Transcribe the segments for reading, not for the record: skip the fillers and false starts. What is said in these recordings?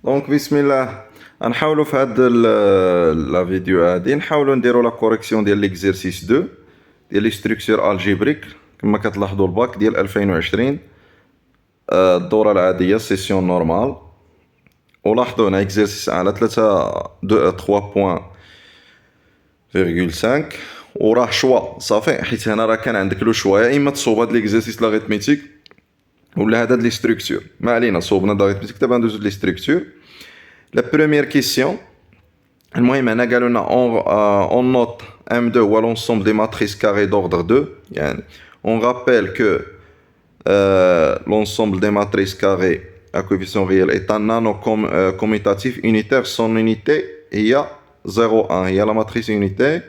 دونك بسم الله غنحاولوا في هاد لا فيديو هادي نحاولوا نديروا لا كوريكسيون ديال ليكزيرسيس 2 ديال لي ستركتور الجبريك كما كتلاحظوا الباك ديال 2020. الدوره العاديه سيسيون نورمال. ولاحظوا هنا اكزيرسيس على 3.5 وراه شوا صافي، حيت هنا راه كان عندك لو شوا يا اما تصوب هاد ليكزيرسيس لاغيتميتيك ولا هاد لي ستركتور. ما علينا، صوبنا لاغيتميتيك، دابا ندوزو لي ستركتور. لا بروميير كيسيون، المهم هنا قالوا لنا on note M2 هو l'ensemble des matrices carrées d'ordre 2. يعني on rappelle que l'ensemble des matrices carrées à coefficient réel est un nano commutatif unitaire. Son unité هي 0,1 هي la matrice unitaire.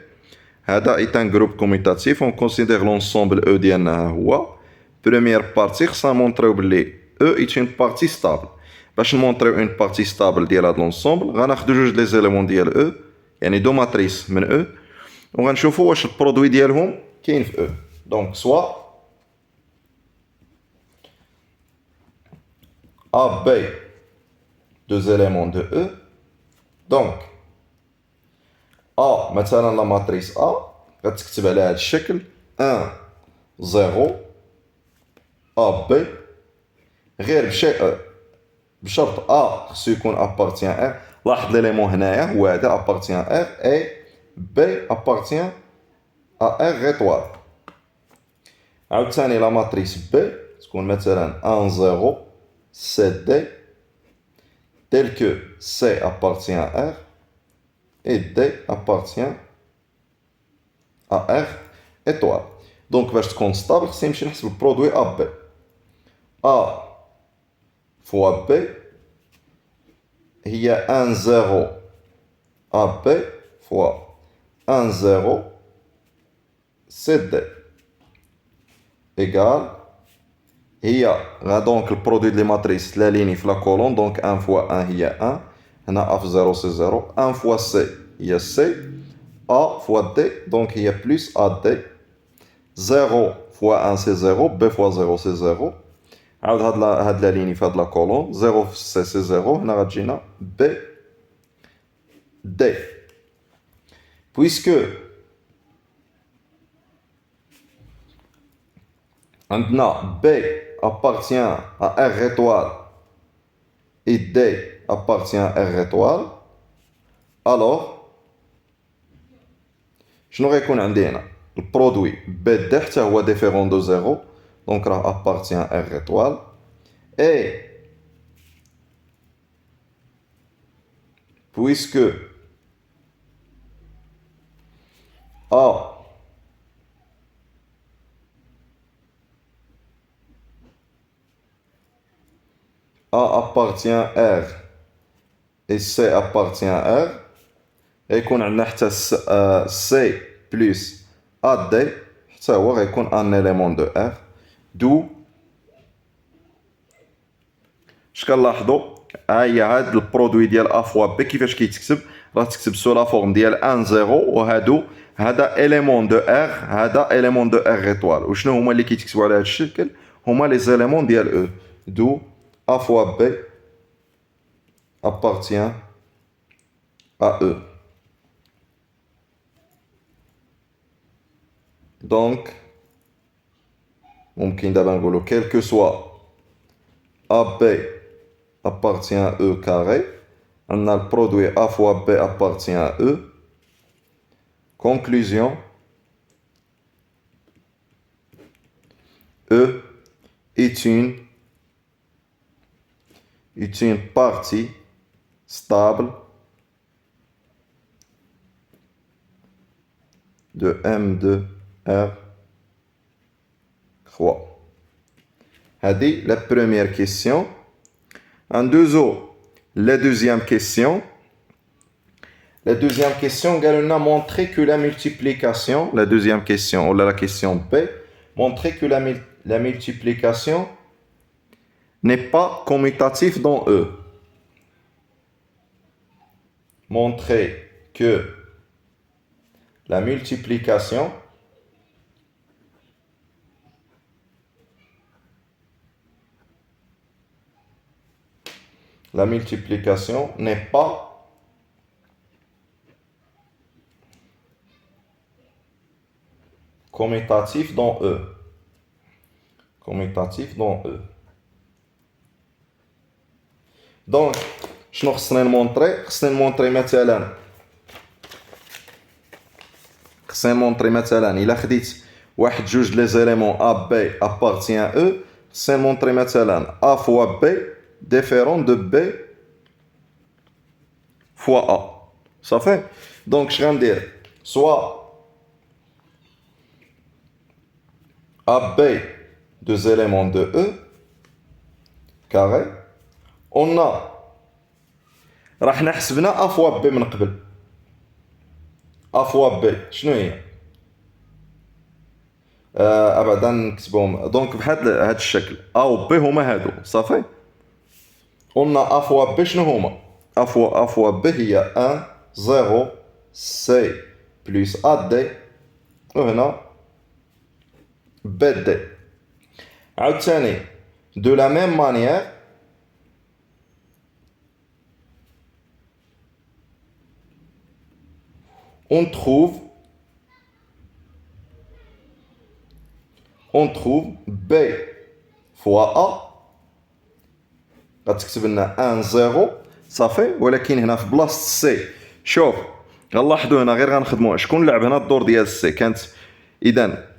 هذا est un groupe commutatif. On considère l'ensemble E ديالنا هو première partie خصنا نمونطريو بلي E est une partie stable. باش نمونطريو اون بارتي ستابل ديال هاد لونسومبل غناخدو جوج لي زيليمون ديال او، يعني دو ماتريس من او، وغنشوفو واش البرودوي ديالهم كاين في او. دونك سوا ا بي دو زيليمون دو او. دونك ا مثلا لا ماتريس ا غتكتب على هاد الشكل 1 0 ا بي غير بشيء بشرط ا خصو يكون ابارتيان ار. لاحظ ليليمون هنايا هو هذا ابارتيان ار اي بي ابارتيان ا ار غيطوال. عاوتاني لا ماتريس بي تكون مثلا 1 0 سي دي تيل كو سي ابارتيان ار اي دي ابارتيان ا ار ايطوال. دونك باش تكون ستابل خصني نمشي نحسب البرودوي ا بي. ا فوا بي هي 1 0 ا بي فوا 1 0 سي دي ايكال هي دونك البرودوي ديال لي ماتريس لا ليني في لا كولون. دونك 1 فوا 1 هي 1 هنا ا في 0 سي 0. 1 فوا سي هي سي ا فوا دي دونك هي بلس ا دي. 0 فوا 1 سي 0 بي فوا 0 سي 0. عاود هاد لا ليني في هاد لا كولون 0 في سي سي 0 هنا غتجينا بي دي. بويسكو عندنا B appartient à R étoile et D appartient à R étoile, alors شنو غيكون عندي هنا؟ البرودوي B D حتى هو ديفيرون دو زيرو دونك راه appartient à R étoile et puisque A appartient à R et C appartient à R غيكون عندنا حتى C plus AD حتى هو غيكون ان élément de R. دو اش كنلاحظوا ها هي هاد البرودوي ديال ا فوا بي كيفاش كيتكتب؟ راه تكتب سو لا فورم ديال 1 0 وهادو هذا élément de R هذا élément de R étoile. وشنو هما اللي كيتكتبوا على هاد الشكل؟ هما لي زيليمون ديال او. دو ا فوا بي appartient à E. Donc ممكن دابا نقولوا quel que soit AB appartient à E carré, on a le produit A fois B appartient à E. Conclusion, E est une partie stable de M2R3. هذه la première question. En la deuxième question. La deuxième question, on a montré que la multiplication, la deuxième question, ou la question B, montrer que la multiplication n'est pas commutative dans E. Montrer que la multiplication La multiplication n'est pas commutatif dans E. Commutatif dans E. Donc, شنو خصنا نمونطري؟ خصنا نمونطري مثلا إلا خديت واحد جوج لي زيليمون A, B appartient E، خصنا نمونطري مثلا A fois B différent de B fois A. صافي؟ دونك اش غندير؟ soit AB deux éléments de E carré. On a راح نحسبنا A fois B من قبل. A fois B شنو هي؟ ابعد نكتبهم دونك بحال هذا الشكل A و B هما هادو صافي. قلنا A fois B شنو هما؟ A fois B هي 1 0 C plus AD وهنا BD. عاوتاني de la même manière on trouve B fois A غتكتب لنا 1 0 صافي. ولكن هنا في بلاصه سي شوف غنلاحظوا هنا غير غنخدموا شكون لعب هنا الدور ديال السي كانت. اذا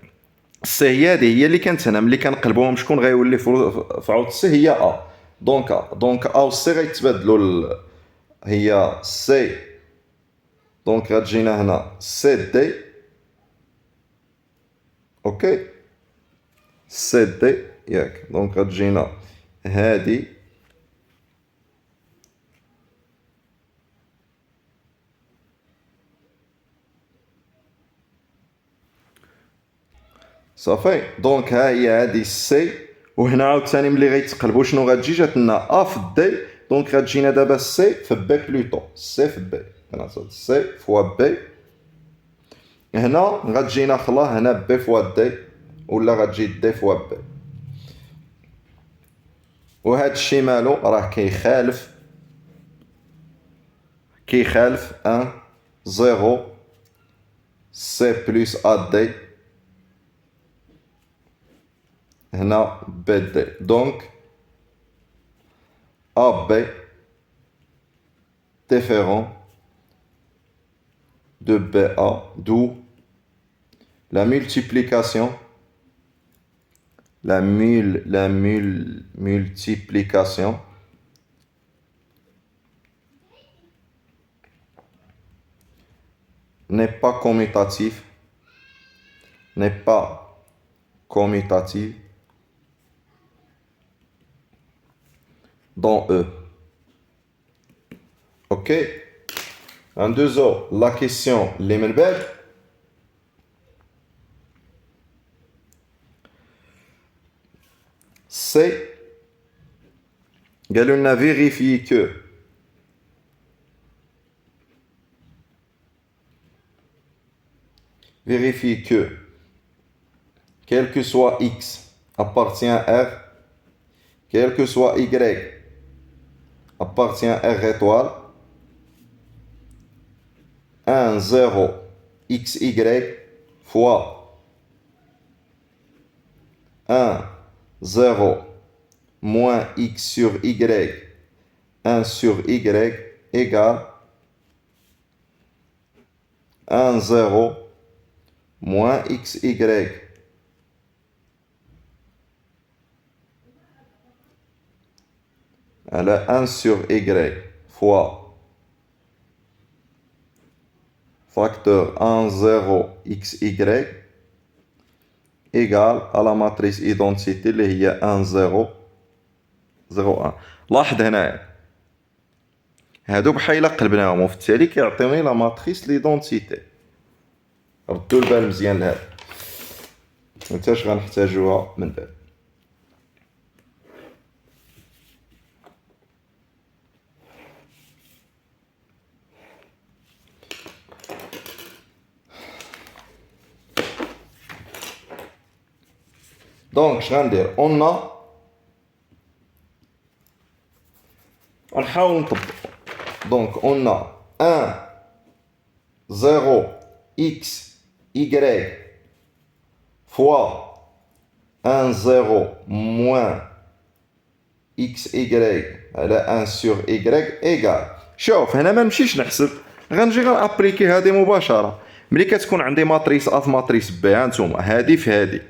السي هي هذه هي اللي كانت هنا ملي كنقلبوهم شكون غيولي في عوض السي هي ا. دونك ا و سي غيتبادلوا هي سي. دونك غتجينا هنا سي دي اوكي سي دي ياك. دونك غتجينا هادي صافي. دونك ها هي هادي السي. وهنا عاوتاني ملي غيتقلبوا شنو غتجي؟ جات لنا ا في دي. دونك غتجينا دابا السي في بي بلوتو سي في بي. هنا سي فوا بي. هنا غتجينا خلا هنا بي فوا دي ولا غتجي دي فوا بي. وهاد الشي مالو راه كيخالف 1 0 سي بلس ا دي هنا بي دي. دونك ا بي différent de BA, d'où la multiplication, multiplication n'est pas commutative, dans E. Ok. Un deuxième, la question les menbel. C'est on a vérifié que quel que soit x appartient à R, quel que soit y appartient à R étoile, 1 0 xy fois 1 0 moins x sur y 1 sur y égale 1 0 moins xy. Alors 1 sur y fois facteur 1 0 xy égale à la matrice identité اللي هي 1 0 0 1. لاحظ هنا هادو بحال قلبناهم وفي التالي كيعطيوني لا ماتريس ليدونتيتي. ردوا البال مزيان لهذا حيتاش غنحتاجوها من بعد. دونك اش غندير؟ غنحاول نطبق. دونك on a 1 0 x y fois 1 0 moins x y على 1 sur y égal. شوف هنا ما نمشيش نحسب، غنجي غنابليكي هذه مباشرة. ملي كتكون عندي ماتريس ا في ماتريس بي، ها نتوما هذه في هذه،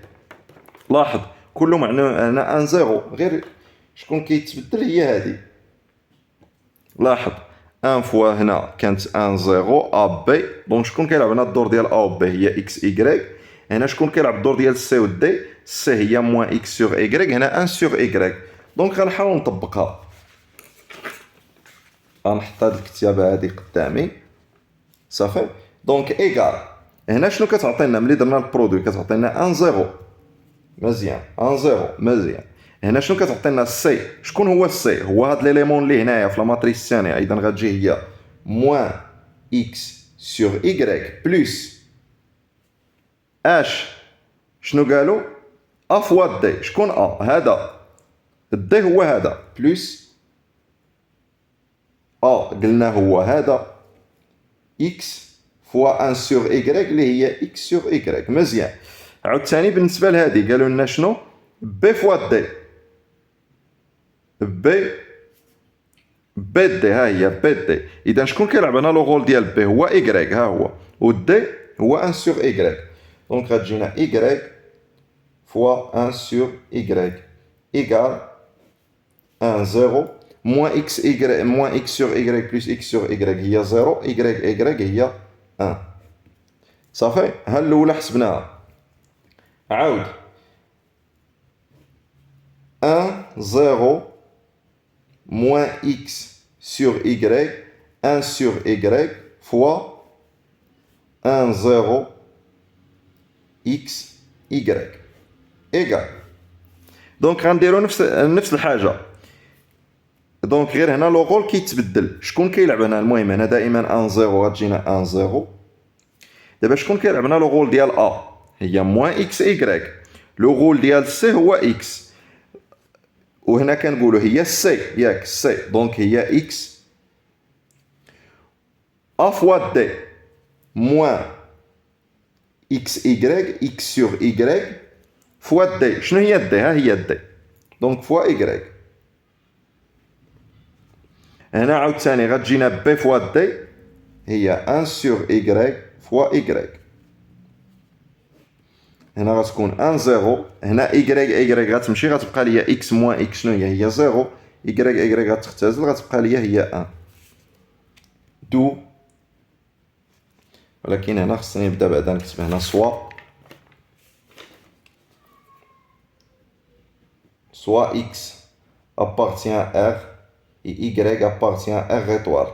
لاحظ كله معناه هنا 1 0 غير شكون كيتبدل هي هذه. لاحظ 1 فوا هنا كانت 1 0 ا بي، دونك شكون كيلعب هنا الدور ديال ا و بي هي اكس ايكغيك. هنا شكون كيلعب الدور ديال سي و دي، سي هي موان اكس سور ايكغيك، هنا 1 سور ايكغيك. دونك غنحاول نطبقها. غنحط هاد الكتابه هادي قدامي صافي. دونك ايكال هنا شنو كتعطينا ملي درنا البرودوي؟ كتعطينا 1 0 مزيان، 1 0 مزيان. هنا شنو كتعطينا سي؟ شكون هو السي؟ هو هاد ليليمون اللي هنايا في الماتريس الثانيه، اذا غتجي هي موان اكس سور ايكغيك بلس اش شنو قالوا؟ ا فوا دي. شكون ا؟ هذا الدي هو هذا بلس قلنا هو هذا اكس فوا 1 سور ايكغيك اللي هي اكس سور ايكغيك. مزيان. عاوتاني بالنسبه لهادي قالوا لنا شنو؟ بي فوا دي، بي دي، ها هي بي دي. اذا شكون كيلعب هنا لو رول ديال بي؟ هو ايكغيك، ها هو، و دي هو 1 سور ايكغيك. دونك غتجينا ايكغيك فوا 1 سور ايكغيك ايكال 1 0 موان اكس ايكغيك موان اكس سور ايكغيك بلس اكس سور ايكغيك هي 0، ايكغيك ايكغيك هي 1. صافي. ها الاولى حسبناها. عاود 1 0 moins x sur y 1 sur y fois 1 0 x y égal. دونك غنديرو نفس الحاجه. دونك غير هنا لو رول كيتبدل. شكون كيلعب هنا؟ المهم هنا دائما 1 0 غتجينا 1 0. دابا شكون كيلعب هنا لو رول ديال ا؟ هي موان اكس ايكغيك. لو رول ديال سي هو اكس، وهنا كنقولوا هي سي ياك سي. دونك هي اكس ا فوا دي موان اكس ايكغيك اكس سور ايكغيك فوا دي. شنو هي دي؟ ها هي دي. دونك فوا ايكغيك. هنا عاوتاني غتجينا بي فوا دي هي 1 سور ايكغيك فوا ايكغيك. هنا غتكون 1 0. هنا ايكغيك ايكغيك غتمشي غتبقى ليا اكس موان اكس شنو هي 0. ايكغيك ايكغيك غتختزل غتبقى ليا هي 1. دو، ولكن هنا خصني نبدا بعدا نكتب هنا سوا x appartient à R et y appartient à R étoile.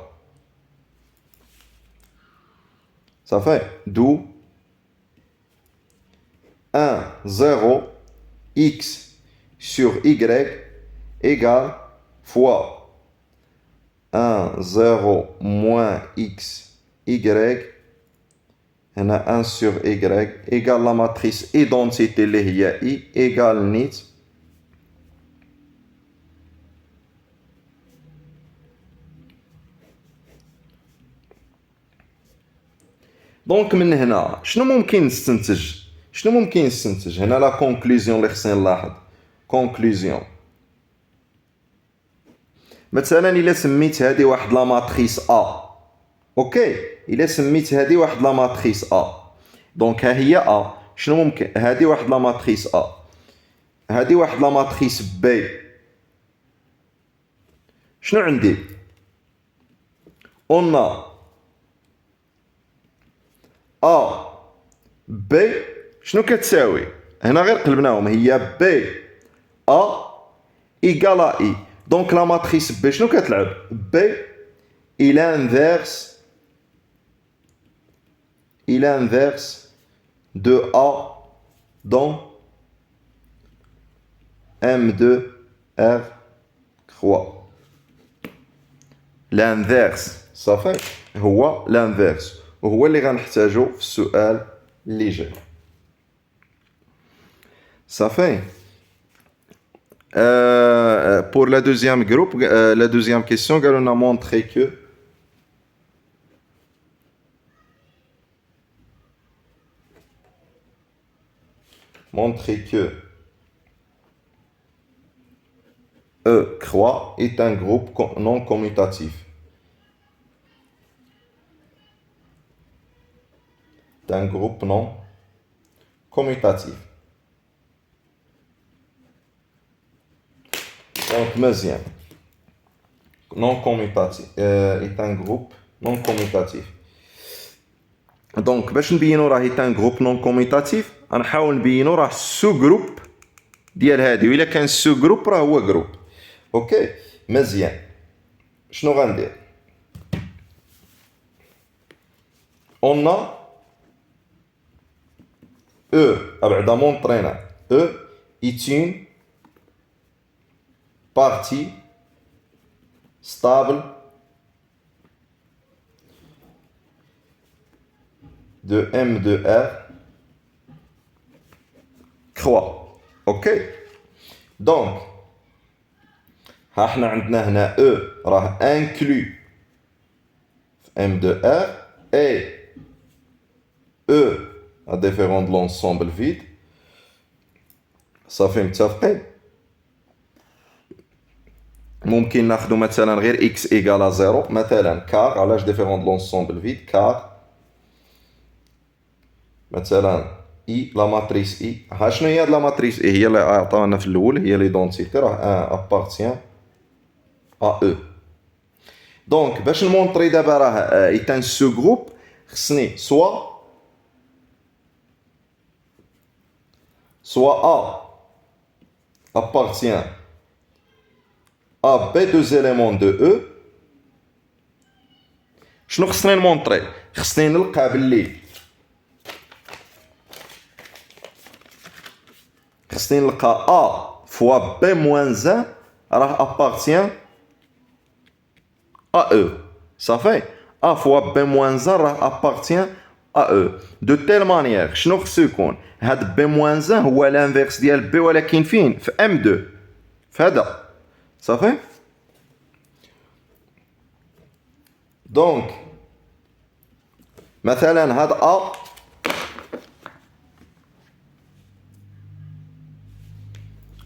Ça fait d'où 1 0 x sur y égale fois 1 0 moins x y هنا 1 sur y égale la matrice identité اللي هي I égale نيت دونك من هنا شنو ممكن نستنتج هنا لا كونكلوزيون اللي خصني نلاحظ. كونكلوزيون مثلا الا سميت هذه واحد لا ماتريس ا، اوكي، الا سميت هذه واحد لا ماتريس ا، دونك ها هي ا. شنو ممكن هذه واحد لا ماتريس ا، هذه واحد لا ماتريس بي. شنو عندي؟ اون ا بي شنو كتساوي؟ هنا غير قلبناهم، هي بي ا ايكالا اي. دونك لا ماتريس بي شنو كتلعب؟ بي il inverse de A dans M2R3. الانفيرس صافي هو الانفيرس، وهو اللي غنحتاجو في السؤال اللي جاي. صافي. Pour la deuxième groupe, la deuxième question, on a montré que E croix est un groupe non commutatif. Un groupe non commutatif. Donc, deuxième, non commutatif est un groupe non commutatif. Donc, باش نبينو راه est un groupe non commutatif, غنحاول نبينو راه سو جروب ديال هادي، وإلا كان سو جروب راه هو جروب. اوكي مزيان. شنو غندير؟ on a E بعدا مونطرينا E est une partie stable de M de R croix. Ok, donc ها احنا عندنا هنا E راه inclus M de R et E à différent de l'ensemble vide. صافي متفقين؟ ممكن ناخذ مثلا غير x égale à 0 مثلا car علاش différent de l'ensemble vide car مثلا I لا ماتريس I ها شنو هي هاد لا ماتريس I هي اللي عطاونا في الاول هي ليدونتيتي راه 1 appartient à E. دونك باش نمونطري دابا راه ايتان سو جروب خصني سوا A appartient à B deux éléments de E. شنو خصني نمونطري؟ خصني نلقى باللي خصني نلقى A fois B moins 1 راه appartient à E. صافي A fois B moins 1 راه appartient à E. De telle manière شنو خصو يكون؟ هاد B moins 1 هو الانفيرس ديال B ولكن فين؟ في M2 في هذا. صافي؟ دونك مثلا هاد A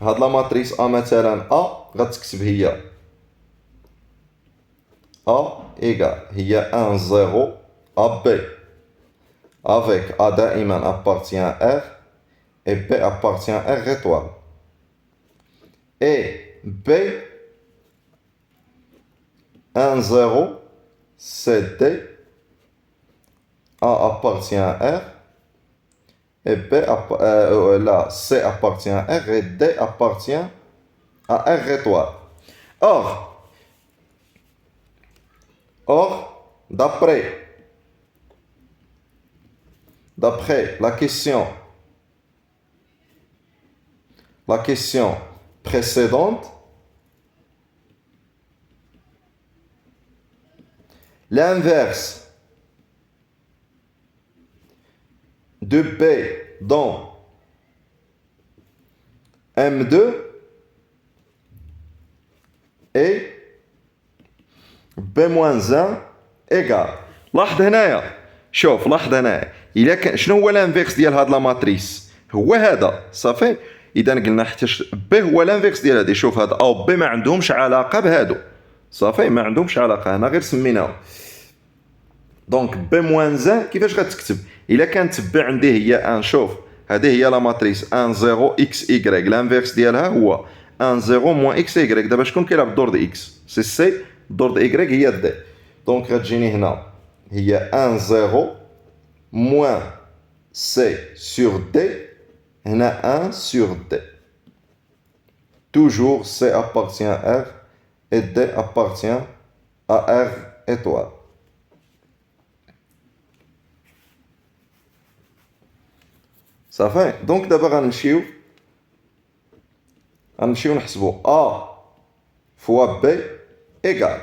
هاد لا ماتريس A مثلا A غتكتب هي A égale هي 1 0 à B avec A دائما appartient à R et B appartient à R étoile. Et B 1 0 c'est D, A appartient à R et là C appartient à R et D appartient à R étoile. Or d'après la question précédente, l'inverse de B dans M2 est B-1 égale. لاحظ هنايا شوف لاحظ هنايا إلا كان شنو هو الانفيرس ديال هاد لا ماتريس هو هذا صافي. اذا قلنا حتى بي هو الانفيرس ديال هادي. شوف هاد او بي ما عندهمش علاقه بهادو صافي ما عندهمش علاقه هنا غير سميناهم. دونك بي موان 1 كيفاش غتكتب؟ الا كانت بي عندي هي 1 شوف هذه هي لا ماتريس 1 0 اكس اي الانفيرس ديالها هو 1 0 موان اكس اي. دابا شكون كيلعب الدور د اكس؟ سي سي. الدور د اي هي دي. دونك غتجيني هنا هي 1 0 موان سي سور دي. هنا 1 sur D. Toujours C appartient à R et D appartient à R étoile. Ça fait. Donc d'abord غنمشيو نحسبو A fois B égale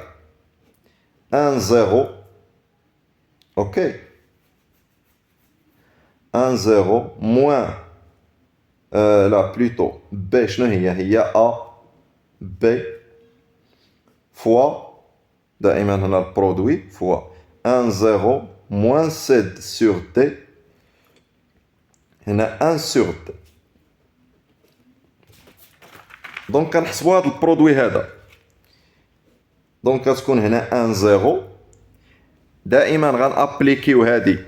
1 0. Ok. 1 0 moins là plutôt B شنو هي A B fois دائما هنا البرودوي fois 1 0 moins Z sur D هنا 1 sur D. دونك كنحسبوا هذا البرودوي هذا. دونك غتكون هنا 1 0 دائما غنابليكيو هادي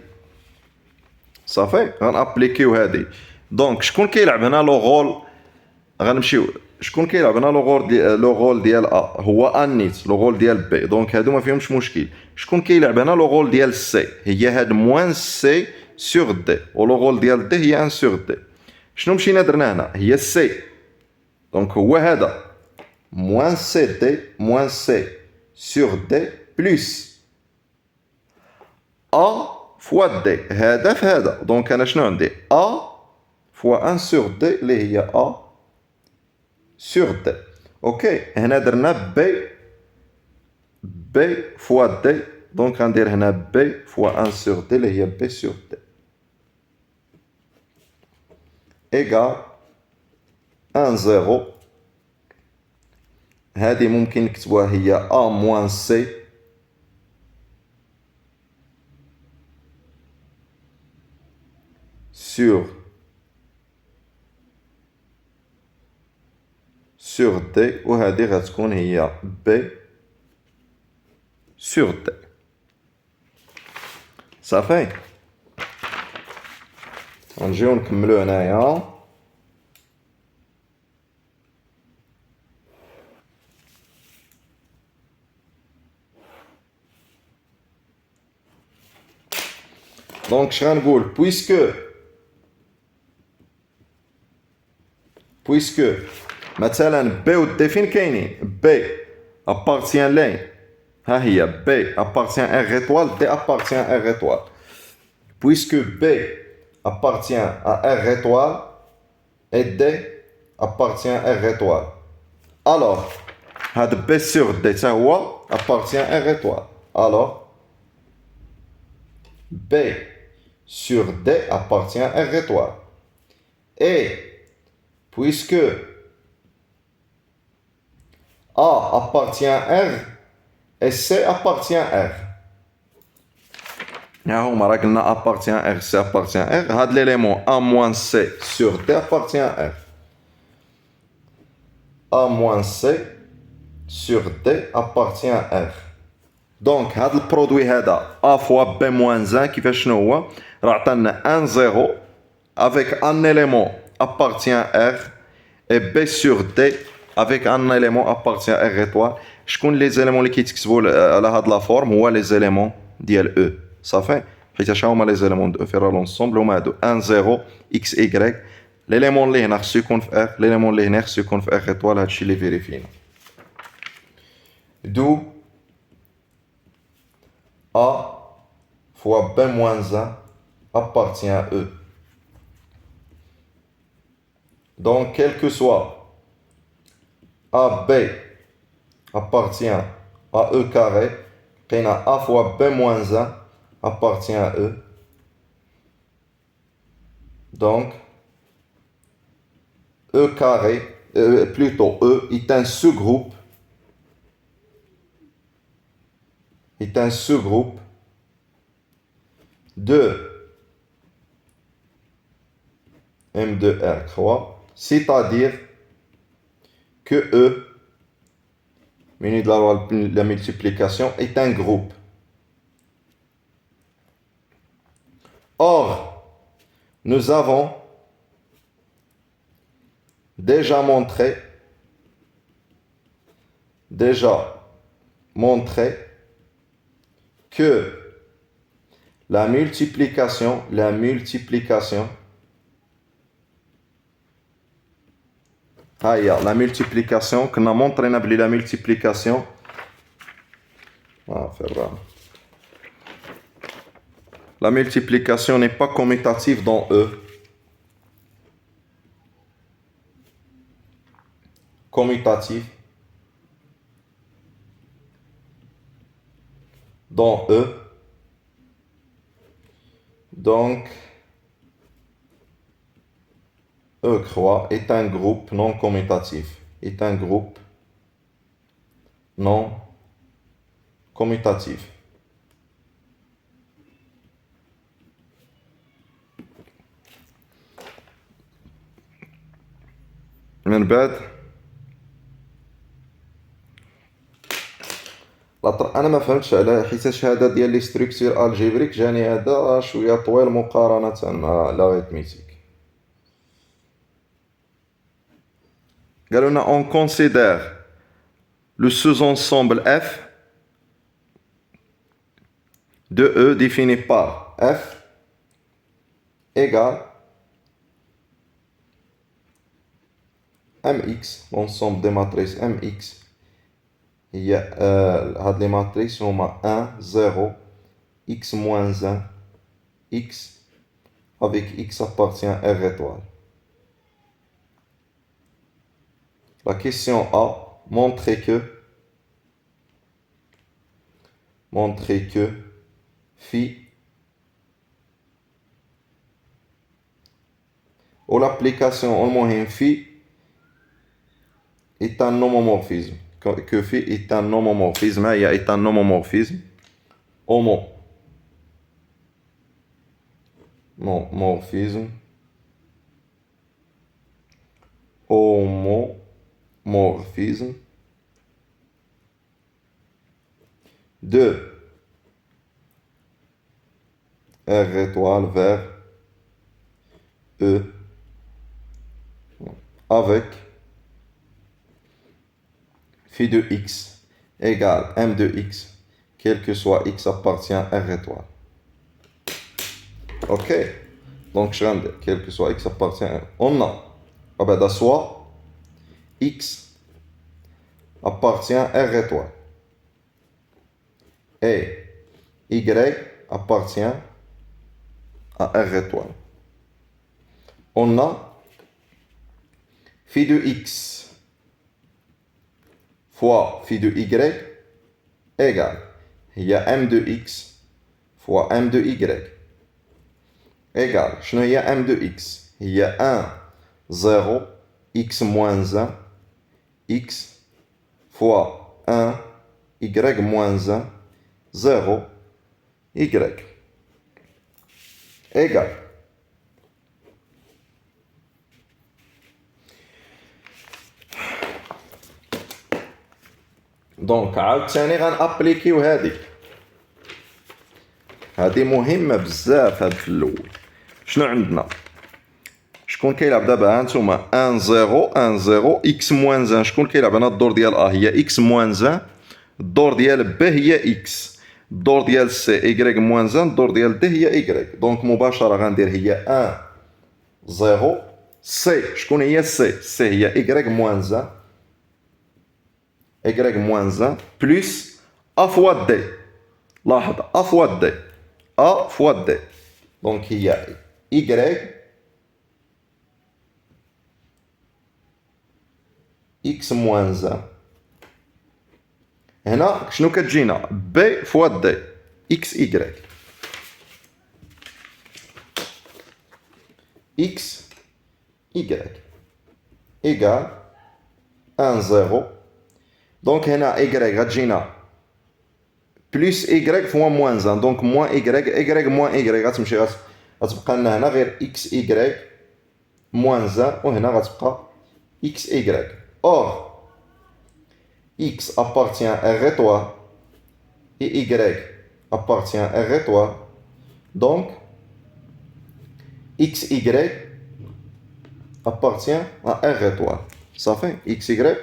صافي غنابليكيو هادي. دونك شكون كيلعب هنا لو غول غنمشيو شكون كيلعب هنا لو غول ديال ا هو انيت لو غول ديال بي. دونك هادو ما فيهمش مشكل. شكون كيلعب هنا لو غول ديال سي هي هاد موان سي سور دي ولو غول ديال دي هي 1 سور دي. شنو مشينا درنا هنا هي سي. دونك هو هذا موان سي دي موان سي سور دي بلس ا فوا دي هذا في هذا. دونك انا شنو عندي ا فوا 1 سور دي اللي هي ا سور دي. اوكي هنا درنا بي فوا دي. دونك غندير هنا بي فوا 1 سور دي اللي هي بي سور دي ايغال 1 0. هذه ممكن نكتبوها هي ا موان سي sur D وهذه غتكون هي B sur D. صافي غنجيو نكملو هنايا. دونك اش غنقول بويسكو مثلا بي و دي فين كاينين بي ابارتيان لين ها هي بي ابارتيان ار étoile دي ابارتيان ار étoile. بويسكو بي ابارتيان ا ار étoile et دي ابارتيان ار étoile alors هاد بي سور دي تا هو ابارتيان ار étoile. alors B sur D appartient à R étoile. Et puisque A appartient à R et C appartient à R. هما راه قلنا appartient à R, C appartient à R. هاد l'élément A moins C sur D appartient à R. A moins C sur D appartient à R. دونك هاد البرودوي هذا ا فوا بي موان 1 كيفاش شنو هو راه عطانا 1 0 افيك ان اليمون ابارتيان ار اي بي سور دي افيك ان اليمون ابارتيان ار ايطوال. شكون لي زيليمون اللي كيتكتبوا على هاد لا فورم هو لي زيليمون ديال او صافي حيت اش هما لي زيليمون دو او في لونسومبل هما هادو 1 0 اكس ايغريك. ليليمون اللي هنا خصو يكون في ار ليليمون اللي هنا خصو يكون في ار ايطوال. هادشي اللي فيريفينا. دو A fois B moins 1 appartient à E. Donc, quel que soit AB appartient à E carré, A fois B moins 1 appartient à E. Donc, E carré, plutôt E est un sous-groupe. Est un sous-groupe de M2R croix, c'est-à-dire que E, muni de la multiplication, est un groupe. Or, nous avons déjà montré que la multiplication كنا montrينا بلي la multiplication la multiplication n'est pas commutative dans E. Commutative dans E. Donc, E croix est un groupe non commutatif. Est un groupe non commutative. من بعد انا ما فهمتش على حيتاش هذا ديال لي ستركتور الجبريك جاني هذا شويه طويل مقارنه مع لاغيتميتيك. قالوا لنا on considère le sous-ensemble F de E défini par F égale MX, l'ensemble des matrices MX. Il y a les matrices sont 1, 0, x moins 1, x, avec x appartient à R étoile. La question A, montrer que phi ou l'application المهم phi est un homomorphisme. Que phi est un homomorphisme, il y a un homomorphisme. Homomorphisme de R étoile vers E avec phi de x égale m de x, quel que soit x appartient à R étoile. Ok, donc je rends quel que soit x appartient à R. On a soit x appartient à R étoile et y appartient à R étoile. On a phi de x fois phi de y égale, il y a m de x fois m de y égale, il y a m de x, il y a 1, 0, x moins 1, x fois 1, y moins 1, 0, y égale. دونك عاوتاني غنابليكيو هادي مهمه بزاف هاد في الاول. شنو عندنا؟ شكون كيلعب دابا؟ هانتوما 1 0 1 0 اكس موان 1. شكون كيلعب هنا؟ الدور ديال ا هي اكس موان 1، الدور ديال ب هي اكس، الدور ديال سي ايكغيك موان 1، الدور ديال دي هي ايكغيك. دونك مباشره غندير هي 1 0 سي. شكون هي سي؟ سي هي ايكغيك موان 1 y moins 1 plus a fois d. لاحظ a fois d. a fois d. Donc il y a y x moins 1. هنا شنو كتجينا؟ b fois d x y. x y égale 1 0. Donc هنا y غتجينا بلس y fois moins 1. donc moins y moins y غتمشي غتبقى لنا هنا غير x y moins 1 وهنا غتبقى x y. or x appartient à R étoile et y appartient à R étoile. donc x y appartient à R étoile. Ça fait x y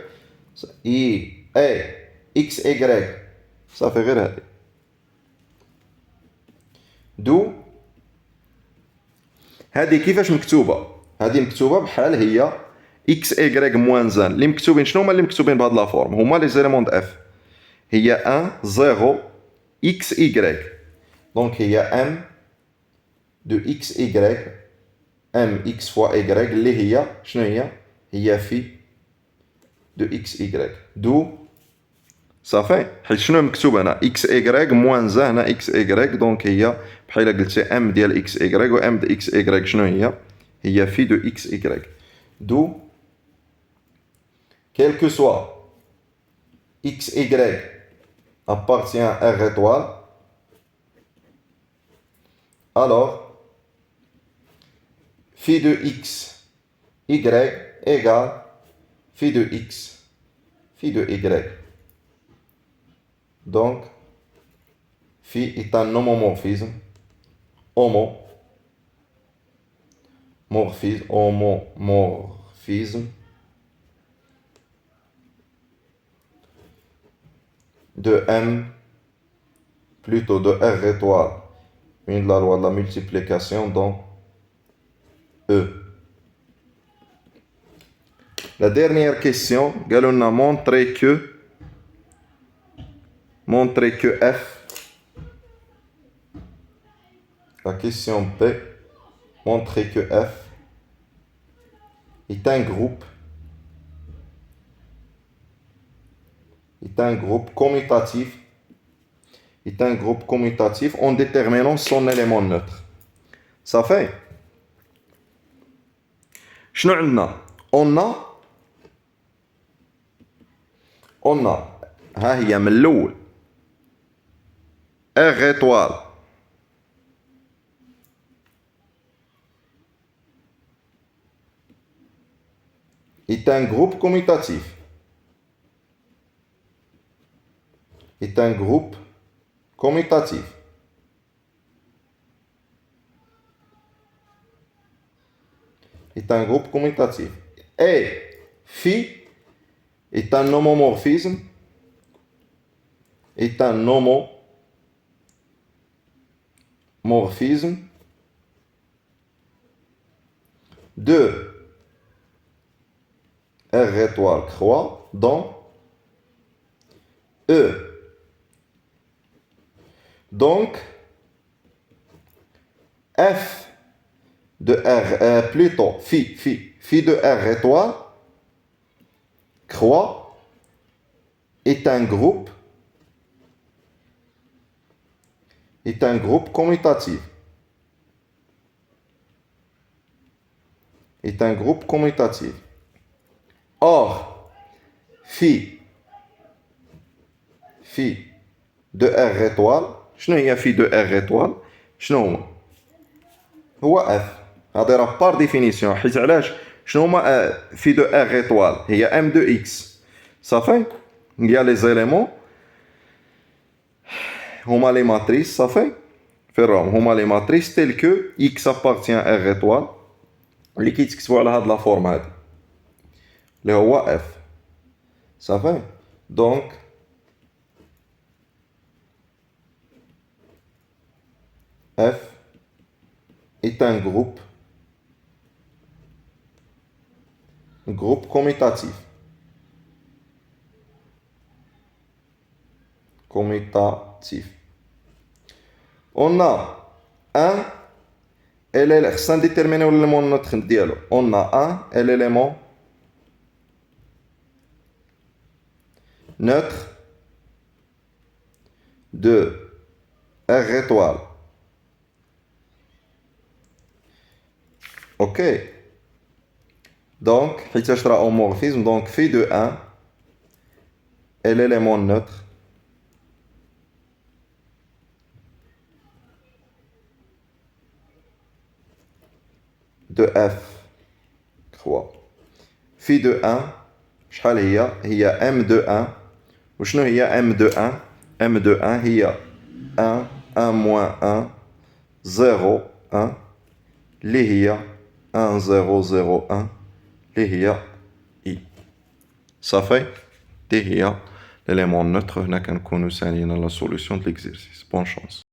x y صافي غير هادي. دو هادي كيفاش مكتوبه؟ هادي مكتوبه بحال هي x y موان 1 اللي مكتوبين. شنو هما اللي مكتوبين بهاد لا فورم؟ هما لي زيليمون د اف. هي 1 0 x y. دونك هي m دو x y m x fois y اللي هي شنو هي؟ هي في دو x y. دو صافي حيت شنو مكتوب هنا؟ x y موان 1 هنا x y. دونك هي بحال قلتي m ديال x y و m د x y شنو هي؟ هي في دو x y. دو quel que soit XY appartient à R étoile, alors phi de X, Y égale phi de X, phi de Y. Donc, phi est un homomorphisme, homomorphisme de M, plutôt de R étoile, une de la loi de la multiplication, donc E. La dernière question, on a montré que F, la question P, montrer que F est un groupe commutatif, en déterminant son élément neutre. Ça fait, on a ها هي من الأول R étoile est un groupe commutatif. Est un groupe commutatif. Et phi est un homomorphisme. De R étoile croix dans E. Donc, F de R, plutôt phi de R étoile croix est un groupe commutatif. Or, phi de R étoile, شنو هي phi de R étoile؟ شنو هو F. هذا راه par définition. حيت علاش؟ شنو هما phi de R étoile؟ هي M de X. صافي؟ il y a les éléments هما les matrices. صافي؟ فيرهم هما les matrices telles que X appartient à R étoile اللي كيتكتبوا على هاد لا فورم هادي اللي هو F. صافي؟ دونك F est un groupe commutatif. On a un élément, sans déterminer l'élément neutre ديالو. On a un élément neutre de R étoile. Ok. Donc, حيت راه homomorphisme, donc phi de 1 est l'élément neutre de F croix. Phi de 1 شحال هي M de 1. وشنو هي M de 1؟ M de 1 هي 1 1 moins 1 0 1 اللي هي 1 0 0 1 اللي هي I. صافي؟ هي l'élément neutre. هنا كنكونوا سالينا la solution de l'exercice. Bonne chance.